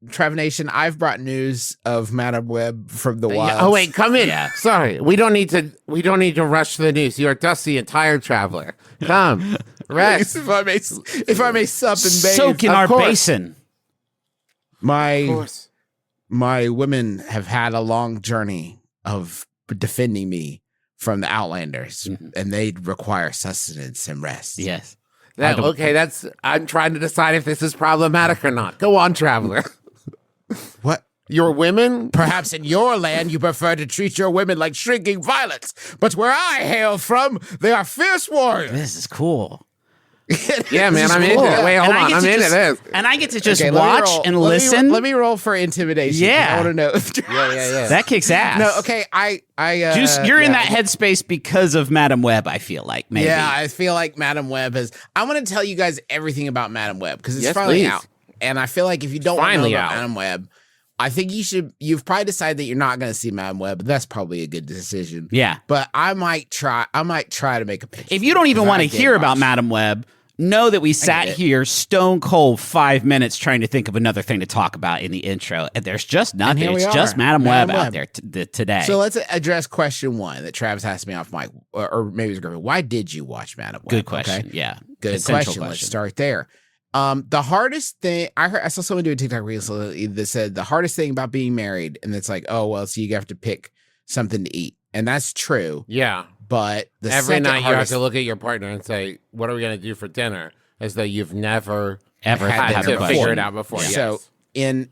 Trav Nation, I've brought news of Madam Web from the wild. Oh wait, come in. Sorry, we don't need to rush the news. You're Dusty and tired traveler. Come, rest. if I may sup and bathe. Soak in our basin. My women have had a long journey of defending me from the Outlanders, and they require sustenance and rest. Yes. I'm trying to decide if this is problematic or not. Go on, traveler. What? Your women? Perhaps in your land you prefer to treat your women like shrinking violets, but where I hail from, they are fierce warriors. This is cool. Yeah, man, I'm into it. Wait, hold on. I'm into this. And I get to just watch and listen. Let me roll for intimidation. Yeah. I want to know. Yeah. That kicks ass. No, okay. Juice, you're in that headspace because of Madam Web, I feel like, maybe. Yeah, I feel like Madam Web is. I want to tell you guys everything about Madam Web because it's Yes, finally please. out. And I feel like if you don't know about Madam Web, I think you've probably decided that you're not going to see Madam Web, but that's probably a good decision. Yeah. But I might try to make a pitch. If you don't even want to hear about Madam Web, know that we sat here stone cold 5 minutes trying to think of another thing to talk about in the intro, and there's just nothing. It's just Madam Web out there today. So let's address question one that Travis asked me off mic, or maybe it was Griffin. Why did you watch Madam Web? Good question. Okay? Yeah. Good question. Let's start there. The hardest thing I saw someone do a TikTok recently that said the hardest thing about being married, and it's like, oh well, so you have to pick something to eat, and that's true. Yeah, but every night you have to look at your partner and say, "What are we going to do for dinner?" As though you've never had to figure it out before. Yeah. So in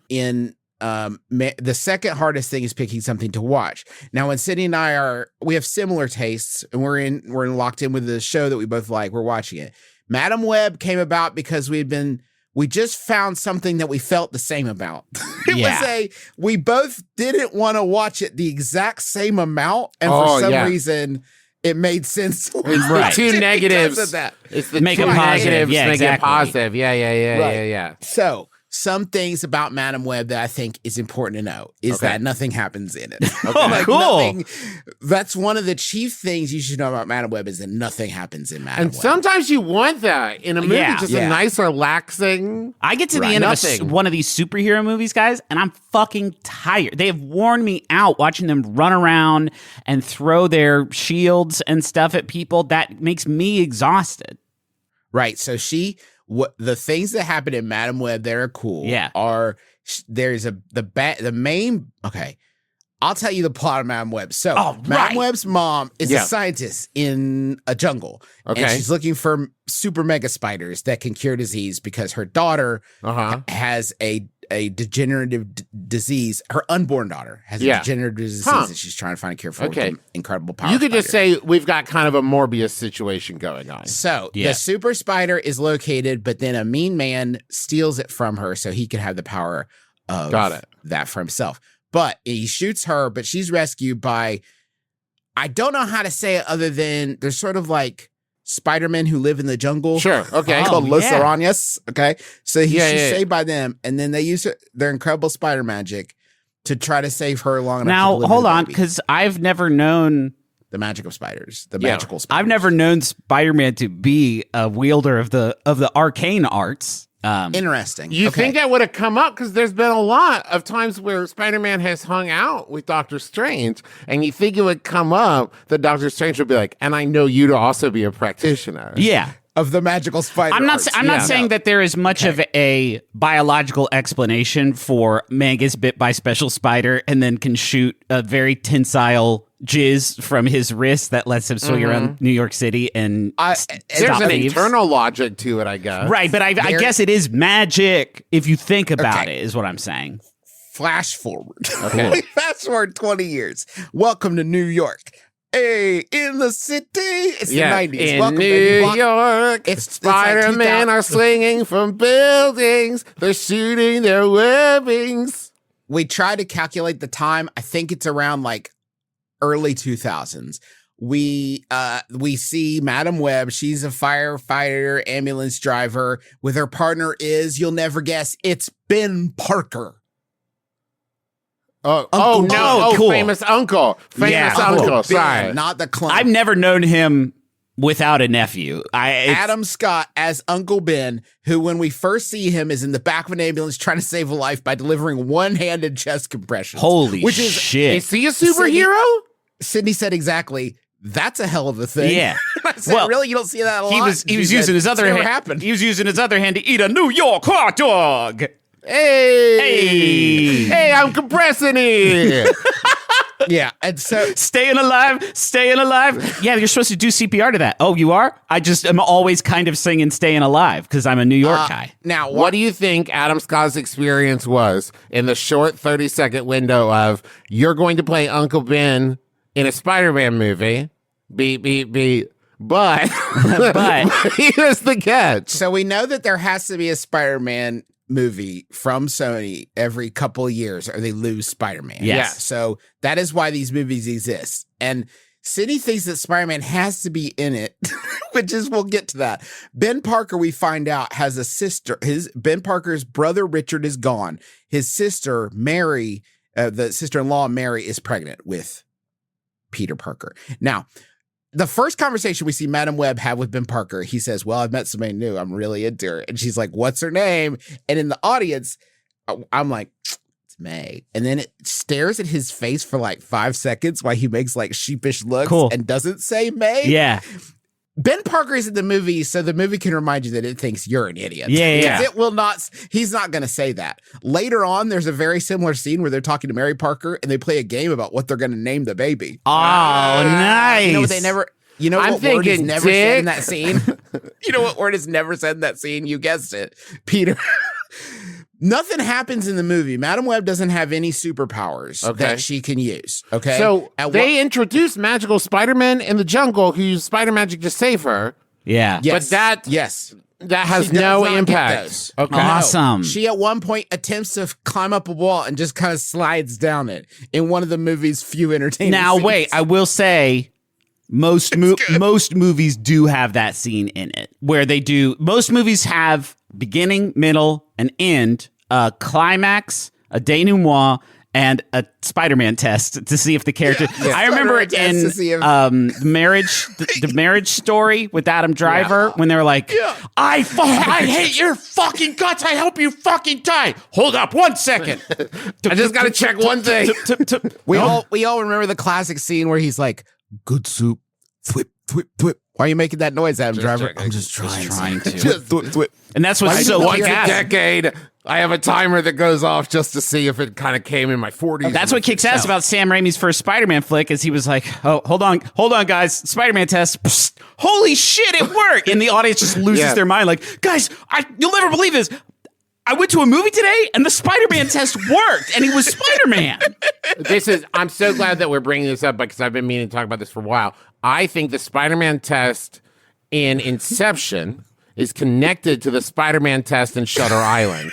the second hardest thing is picking something to watch. Now, when Sydney and I we have similar tastes, and we're locked in with the show that we both like. We're watching it. Madam Web came about because we just found something that we felt the same about. We both didn't want to watch it the exact same amount, and for some reason it made sense. It's the two negatives. It's the two negatives make it positive. Yeah. So some things about Madam Web that I think is important to know is that nothing happens in it. Cool. That's one of the chief things you should know about Madam Web is that nothing happens in Madam Web. And sometimes you want that in a movie, just a nice, relaxing. I get to the end of one of these superhero movies, guys, and I'm fucking tired. They have worn me out watching them run around and throw their shields and stuff at people. That makes me exhausted. Right. So the things that happen in Madam Web that are cool are there's the main. Okay, I'll tell you the plot of Madam Web. So Madam Web's mom is a scientist in a jungle, and she's looking for super mega spiders that can cure disease because her daughter has a degenerative disease. Her unborn daughter has a degenerative disease that she's trying to find a cure for. With incredible power. You could just say we've got kind of a Morbius situation going on. So the super spider is located, but then a mean man steals it from her so he can have the power of that for himself. But he shoots her, but she's rescued by, I don't know how to say it other than there's sort of like Spidermen who live in the jungle. Sure. Okay. Called Los Arañas. Okay. So she's saved by them. And then they use their incredible spider magic to try to save her long enough. Now, hold on, because I've never known the magic of spiders, the magical spiders. I've never known Spider-Man to be a wielder of the arcane arts. Interesting. You think that would have come up because there's been a lot of times where Spider-Man has hung out with Doctor Strange, and you think it would come up that Doctor Strange would be like, and I know you to also be a practitioner. Yeah. Of the magical spider. I'm not saying that there is much of a biological explanation for man gets bit by special spider and then can shoot a very tensile jizz from his wrist that lets him swing around New York City and there's an internal logic to it, I guess. Right, but I guess it is magic if you think about it, is what I'm saying. Flash forward. Okay. Fast forward 20 years. Welcome to New York. Hey, in the city. It's the 90s. In Welcome, New York, Spider-Man are slinging from buildings. They're shooting their webbings. We try to calculate the time. I think it's around like early 2000s. We see Madam Web. She's a firefighter, ambulance driver. With her partner is, you'll never guess, it's Ben Parker. Cool. Famous uncle. Sorry. Not the clown. I've never known him without a nephew. Adam Scott as Uncle Ben, who when we first see him is in the back of an ambulance trying to save a life by delivering one-handed chest compressions. Holy shit. Is he a superhero? Sydney said exactly, that's a hell of a thing. Yeah. I said, really? You don't see that a lot? He was using his other hand. He was using his other hand to eat a New York hot dog. Hey, I'm compressing it. Yeah, and so staying alive. Yeah, you're supposed to do CPR to that. Oh, you are? I just am always kind of singing "Staying Alive" because I'm a New York guy. Now, what do you think Adam Scott's experience was in the short 30-second window of you're going to play Uncle Ben in a Spider-Man movie? But here's the catch. So we know that there has to be a Spider-Man movie from Sony every couple of years or they lose Spider-Man. Yes. Yeah. So that is why these movies exist. And Sydney thinks that Spider-Man has to be in it, which is, we'll get to that. Ben Parker, we find out, has a sister. Ben Parker's brother Richard is gone. His sister, Mary, the sister-in-law Mary, is pregnant with Peter Parker. Now, the first conversation we see Madam Web have with Ben Parker, he says, well, I've met somebody new. I'm really into her. And she's like, what's her name? And in the audience, I'm like, it's May. And then it stares at his face for like 5 seconds while he makes like sheepish looks and doesn't say May. Yeah. Ben Parker is in the movie, so the movie can remind you that it thinks you're an idiot. Yeah. It will not, he's not going to say that. Later on, there's a very similar scene where they're talking to Mary Parker and they play a game about what they're going to name the baby. Oh, nice. You know what they never, you know I'm what word is never said in dick. that scene? You know what word is never said in that scene? You guessed it. Peter. Nothing happens in the movie. Madam Web doesn't have any superpowers that she can use. Okay. So they introduced magical Spider-Man in the jungle who used spider magic to save her. Yeah. Yes. But that has She does no not get impact. those. Okay. Awesome. She at one point attempts to climb up a wall and just kind of slides down it in one of the movie's few entertaining Now, scenes. wait, I will say most movies do have that scene in it where they do. Most movies have beginning, middle, and end, a climax, a denouement, and a Spider-Man test to see if the character. Yeah. I remember it in the marriage story with Adam Driver when they were like, I hate your fucking guts. I hope you fucking die. Hold up 1 second. I just got to check one thing. We all remember the classic scene where he's like, good soup, thwip, thwip, thwip. Why are you making that noise, Adam Driver? I'm just trying to. Just thwip, thwip. And that's what's so Once a kick-ass. decade, I have a timer that goes off just to see if it kind of came in my 40s. That's what kicks ass about Sam Raimi's first Spider-Man flick is he was like, oh, hold on, guys. Spider-Man test. Psst. Holy shit, it worked. And the audience just loses their mind. Like, guys, you'll never believe this. I went to a movie today and the Spider-Man test worked and he was Spider-Man. I'm so glad that we're bringing this up because I've been meaning to talk about this for a while. I think the Spider-Man test in Inception is connected to the Spider-Man test in Shutter Island.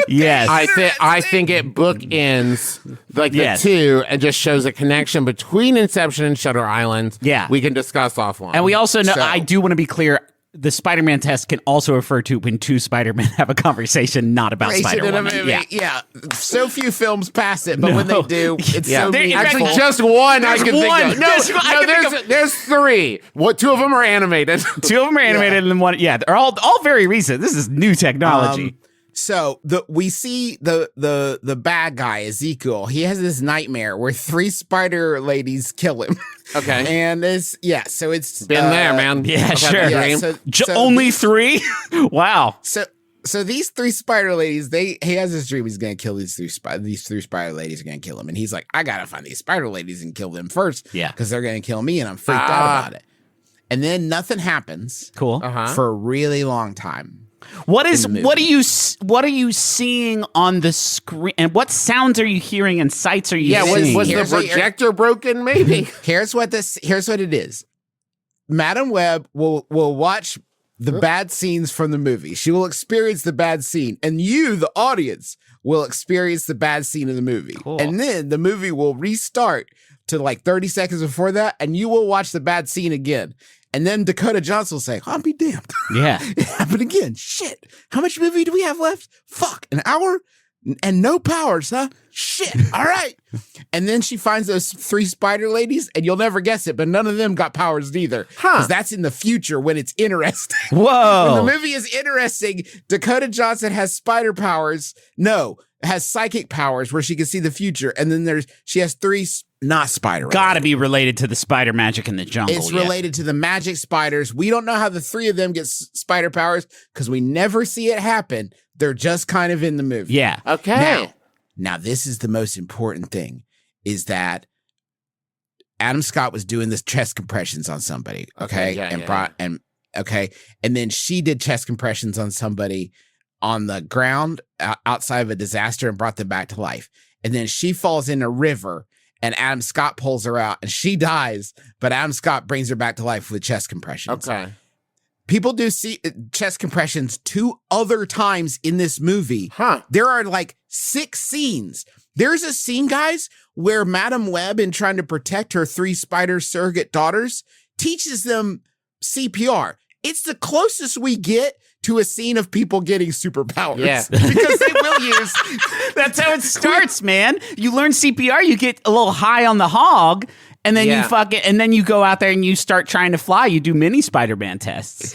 Yes. I think it bookends the two and just shows a connection between Inception and Shutter Island. Yeah. We can discuss offline. And we also know, I do want to be clear, the Spider-Man test can also refer to when two Spider-Men have a conversation not about Spider-Woman. Yeah. So few films pass it, but when they do, it's so meaningful. Actually, just one I can think of. No, there's three. Two of them are animated. Two of them are animated and then one, they're all very recent. This is new technology. So we see the bad guy, Ezekiel. He has this nightmare where 3 spider ladies kill him. Okay. And so it's been there, man. Yeah, sure. Yeah, only 3? Wow. So these 3 spider ladies, he has this dream he's gonna kill these 3 spider ladies are gonna kill him. And he's like, I gotta find these spider ladies and kill them first. Yeah. Because they're gonna kill me and I'm freaked out about it. And then nothing happens. Cool. For a really long time. What are you seeing on the screen, and what sounds are you hearing and sights are you seeing? Was the projector broken? Maybe. Here's what it is. Madam Web will watch the bad scenes from the movie. She will experience the bad scene, and you, the audience, will experience the bad scene in the movie. Cool. And then the movie will restart to like 30 seconds before that, and you will watch the bad scene again. And then Dakota Johnson will say, I'll be damned. Yeah. It happened again. Shit. How much movie do we have left? Fuck. An hour? And no powers, huh? Shit. All right. And then she finds those 3 spider ladies, and you'll never guess it, but none of them got powers either. Because that's in the future when it's interesting. Whoa. When the movie is interesting, Dakota Johnson has spider powers. No, has psychic powers where she can see the future. And then she has 3 not spider. Gotta be related to the spider magic in the jungle. It's related to the magic spiders. We don't know how the 3 of them get spider powers because we never see it happen. They're just kind of in the movie. Yeah. Okay. Now this is the most important thing, is that Adam Scott was doing this chest compressions on somebody. Okay. And then she did chest compressions on somebody on the ground outside of a disaster and brought them back to life. And then she falls in a river and Adam Scott pulls her out and she dies, but Adam Scott brings her back to life with chest compressions. Okay. People do see chest compressions 2 other times in this movie. There are like 6 scenes. There's a scene, guys, where Madam Web, in trying to protect her 3 spider surrogate daughters, teaches them CPR. It's the closest we get to a scene of people getting superpowers. Yeah. Because they will use... That's how it starts, man. You learn CPR, you get a little high on the hog, and then and then you go out there and you start trying to fly. You do mini Spider-Man tests.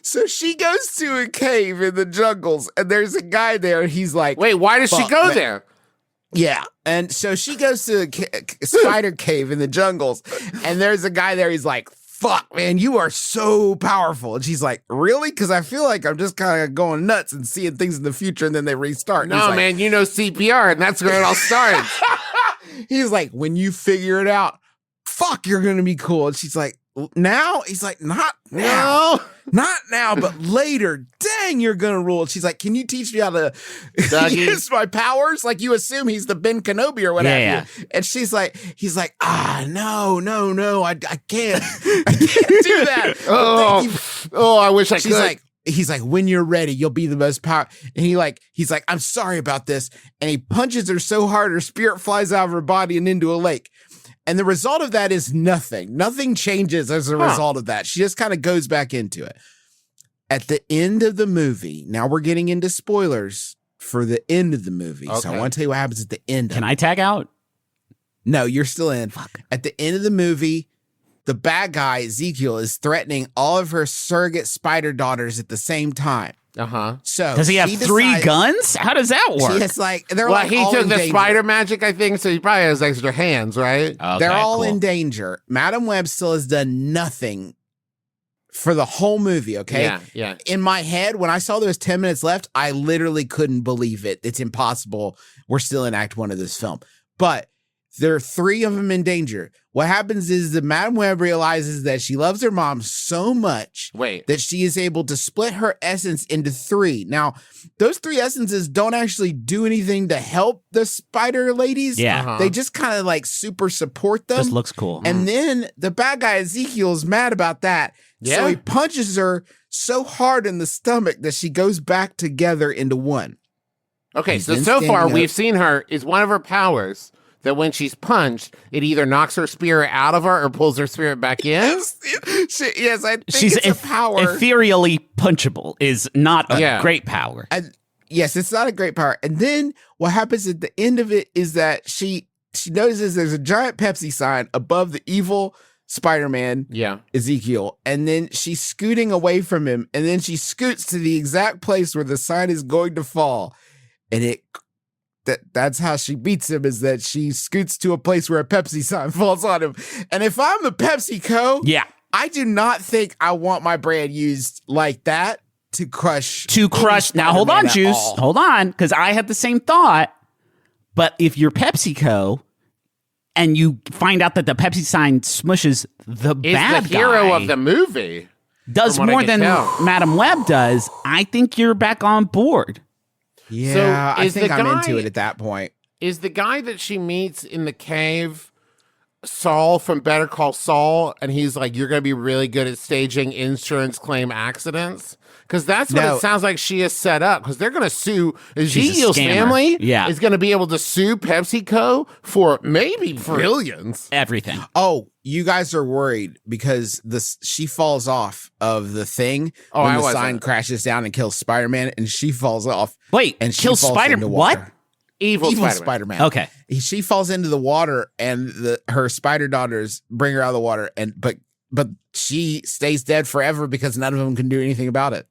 So she goes to a cave in the jungles, and there's a guy there, and he's like... Wait, why does she go there? Yeah, and so she goes to a spider cave in the jungles, and there's a guy there, he's like, fuck, man, you are so powerful. And she's like, really? Because I feel like I'm just kind of going nuts and seeing things in the future, and then they restart. No, man, you know CPR, and that's where it all starts. He's like, when you figure it out, fuck, you're going to be cool. And she's like, now? He's like, not now. Not now, but later. Dang, you're going to rule. She's like, can you teach me how to use my powers? Like, you assume he's the Ben Kenobi or whatever. Yeah. And he's like, no, I can't. I can't do that. I wish I could. He's like, when you're ready, you'll be the most powerful. And he's like, I'm sorry about this. And he punches her so hard, her spirit flies out of her body and into a lake. And the result of that is nothing. Nothing changes as a result of that. She just kind of goes back into it. At the end of the movie, now we're getting into spoilers for the end of the movie. Okay. So I want to tell you what happens at the end. Can I tag out? No, you're still in. Fuck. At the end of the movie, the bad guy, Ezekiel, is threatening all of her surrogate spider daughters at the same time. So does he have 3 guns? How does that work? He took the spider magic, I think, so he probably has extra hands, right? Okay, they're all in danger. Madam Web still has done nothing for the whole movie, okay? Yeah. In my head, when I saw there was 10 minutes left, I literally couldn't believe it. It's impossible. We're still in Act 1 of this film. But there are 3 of them in danger. What happens is that Madam Web realizes that she loves her mom so much that she is able to split her essence into 3. Now, those 3 essences don't actually do anything to help the spider ladies. Yeah. They just kind of like super support them. Just looks cool. And then the bad guy Ezekiel is mad about that. Yeah. So he punches her so hard in the stomach that she goes back together into 1. Okay, so far we've seen her, is one of her powers that when she's punched, it either knocks her spirit out of her or pulls her spirit back in? Yes, I think she's it's a power. Ethereally punchable is not a great power. Yes, it's not a great power. And then what happens at the end of it is that she notices there's a giant Pepsi sign above the evil Spider-Man, Ezekiel, and then she's scooting away from him, and then she scoots to the exact place where the sign is going to fall, and that's how she beats him, is that she scoots to a place where a Pepsi sign falls on him. And if I'm the PepsiCo, I do not think I want my brand used like that to crush. Now, hold on, Juice. Hold on, because I had the same thought. But if you're PepsiCo and you find out that the Pepsi sign smushes the bad the hero of the movie, does more than Madam Web does, I think you're back on board. Yeah, so I think I'm into it at that point. Is the guy that she meets in the cave Saul from Better Call Saul, and he's like, you're going to be really good at staging insurance claim accidents? Because that's what it sounds like she is set up, because they're going to sue Ezekiel's family. Is going to be able to sue PepsiCo for maybe billions. Everything. Oh, you guys are worried because she falls off of the thing when the sign crashes down and kills Spider-Man, and she falls off. Wait, and kills Spider-Man? What? Evil Spider-Man. Okay. She falls into the water, and her spider daughters bring her out of the water, but she stays dead forever because none of them can do anything about it.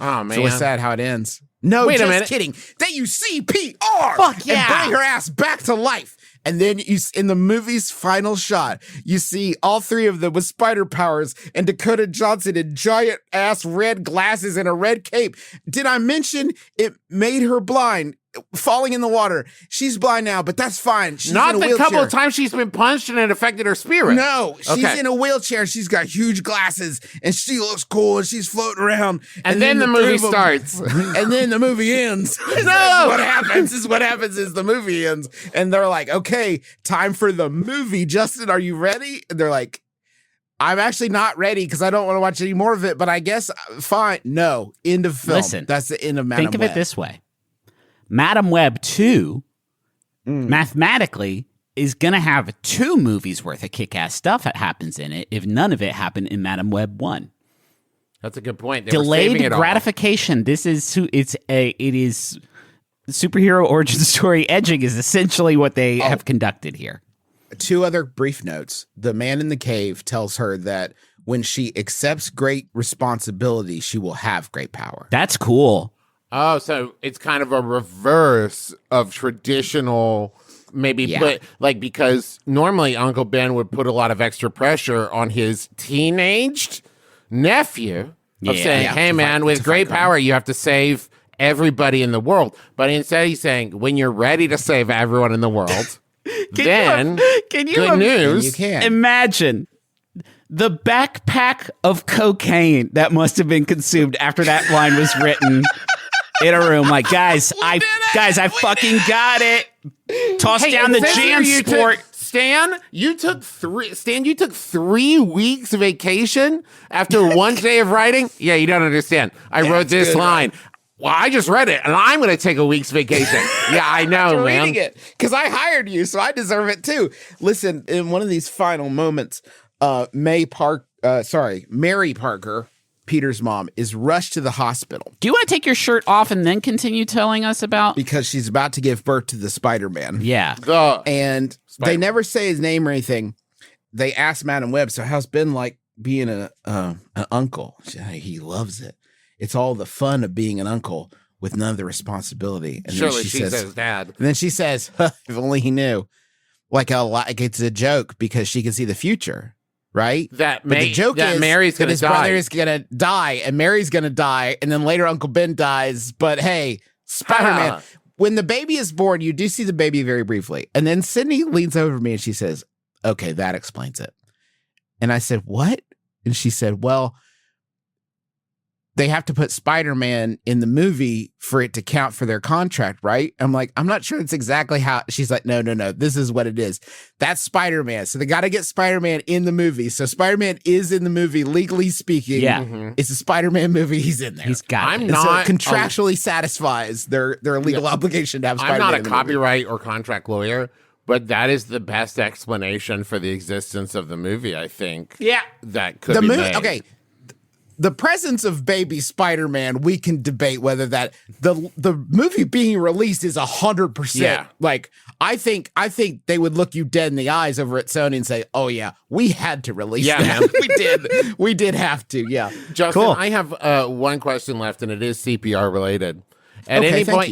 Oh, man. So it's sad how it ends. No, Wait a just minute. kidding. They use CPR. Fuck yeah. And bring her ass back to life. And then in the movie's final shot, you see all three of them with spider powers and Dakota Johnson in giant ass red glasses and a red cape. Did I mention it made her blind? Falling in the water. She's blind now, but that's fine. She's Not in a the wheelchair. couple of times she's been punched and it affected her spirit. No, she's in a wheelchair. She's got huge glasses and she looks cool and she's floating around. And then the movie starts. And then the movie ends. No! What happens is the movie ends. And they're like, okay, time for the movie. Justin, are you ready? And they're like, I'm actually not ready because I don't want to watch any more of it, but I guess fine. No, end of film. Listen, that's the end of Madam Web. Think of it this way. Madam Web 2, mathematically, is going to have 2 movies worth of kick-ass stuff that happens in it if none of it happened in Madam Web 1. That's a good point. They Delayed gratification. It is superhero origin story edging is essentially what they have conducted here. 2 other brief notes. The man in the cave tells her that when she accepts great responsibility, she will have great power. That's cool. Oh, so it's kind of a reverse of traditional, because normally Uncle Ben would put a lot of extra pressure on his teenaged nephew of saying, hey, man, with great power, you have to save everybody in the world. But instead, he's saying, when you're ready to save everyone in the world, good news. You can. Imagine the backpack of cocaine that must have been consumed after that line was written. In a room, like, guys, I fucking got it. Toss down the Jansport. Stan, you took 3 weeks vacation after one day of writing? Yeah, you don't understand. I wrote this line. Right? Well, I just read it, and I'm going to take a week's vacation. Yeah, I know, man. Reading it, because I hired you, so I deserve it, too. Listen, in one of these final moments, Mary Parker, Peter's mom, is rushed to the hospital. Do you want to take your shirt off and then continue telling us about? Because she's about to give birth to the Spider-Man. Yeah. And they never say his name or anything. They ask Madam Web, so how's Ben like being an uncle? He loves it. It's all the fun of being an uncle with none of the responsibility. And surely she says, Dad. And then she says, if only he knew. Like it's a joke because she can see the future. Right? But the joke is Mary's going to die. His brother is going to die, and Mary's going to die, and then later Uncle Ben dies. But hey, Spider-Man, when the baby is born, you do see the baby very briefly. And then Sydney leans over me and she says, okay, that explains it. And I said, what? And she said, well, they have to put Spider-Man in the movie for it to count for their contract, right? I'm like, I'm not sure that's exactly how. She's like, no, this is what it is. That's Spider-Man. So they got to get Spider-Man in the movie. So Spider-Man is in the movie, legally speaking. Yeah. Mm-hmm. It's a Spider-Man movie. He's in there. He's got it. So it contractually satisfies their legal obligation to have Spider-Man. I'm not a copyright or contract lawyer, but that is the best explanation for the existence of the movie, I think. Yeah. That could be made. Okay. The presence of baby Spider-Man, we can debate whether that the movie being released is 100%. Yeah. Like, I think they would look you dead in the eyes over at Sony and say, "Oh yeah, we had to release that. We did have to." Yeah. Justin, cool. I have one question left, and it is CPR related. At any point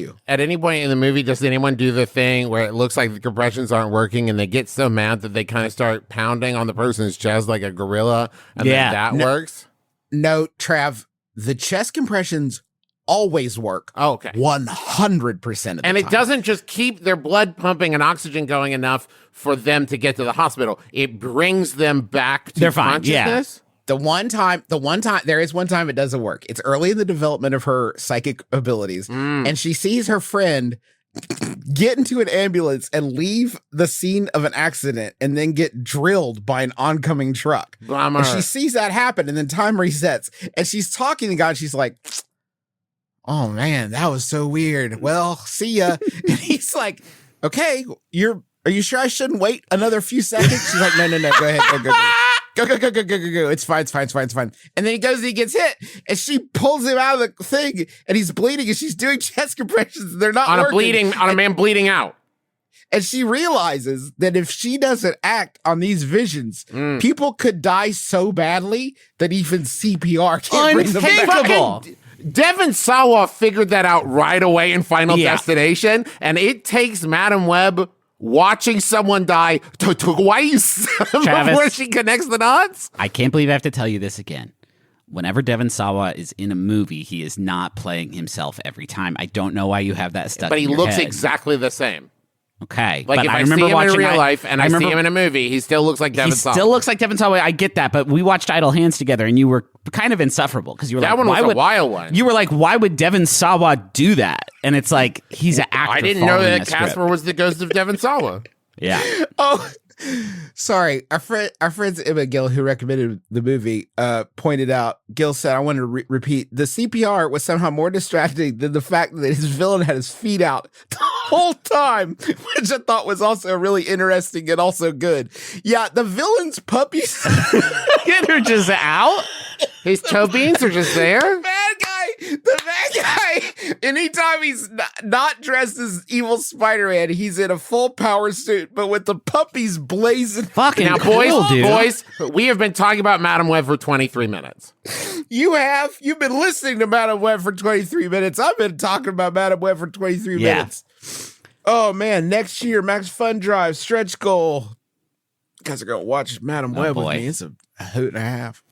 in the movie, does anyone do the thing where it looks like the compressions aren't working, and they get so mad that they kind of start pounding on the person's chest like a gorilla, and then that works? No, Trav, the chest compressions always work. Oh, okay. 100% of the time. And it doesn't just keep their blood pumping and oxygen going enough for them to get to the hospital. It brings them back to consciousness. Yeah. There is one time it doesn't work. It's early in the development of her psychic abilities. And she sees her friend get into an ambulance and leave the scene of an accident and then get drilled by an oncoming truck. Bummer. And she sees that happen and then time resets. And she's talking to God and she's like, oh man, that was so weird. Well, see ya. And he's like, okay, are you sure I shouldn't wait another few seconds? She's like, no, go ahead. Go. Go. It's fine. And then he goes and he gets hit, and she pulls him out of the thing, and he's bleeding, and she's doing chest compressions. And they're not working. On a man bleeding out. And she realizes that if she doesn't act on these visions, people could die so badly that even CPR can't bring them back. Devon Sawa figured that out right away in Final Destination, and it takes Madam Web watching someone die twice before she connects the dots. I can't believe I have to tell you this again. Whenever Devon Sawa is in a movie, he is not playing himself every time. I don't know why you have that stuck in your head. But he looks exactly the same. Okay. Like, if I see him in real life and I see him in a movie, he still looks like Devon Sawa. He still looks like Devon Sawa. I get that, but we watched Idle Hands together, and you were kind of insufferable because you were that like, one was a wild one. You were like, why would Devon Sawa do that? And it's like, he's an actor. I didn't know that Casper was the ghost of Devon Sawa. Yeah. Oh, sorry. Our friends Emma and Gil, who recommended the movie, pointed out, Gil said, I want to repeat, the CPR was somehow more distracting than the fact that his villain had his feet out the whole time, which I thought was also really interesting and also good. Yeah, the villain's puppies are just out. His toe beans are just there. The bad guy, anytime he's not dressed as evil Spider-Man, he's in a full power suit, but with the puppies blazing. Fucking now, boys, we have been talking about Madam Web for 23 minutes. You have? You've been listening to Madam Web for 23 minutes. I've been talking about Madam Web for 23 minutes. Oh, man. Next year, Max Fun Drive, stretch goal. You guys are going to watch Madam Web with me. It's a hoot and a half.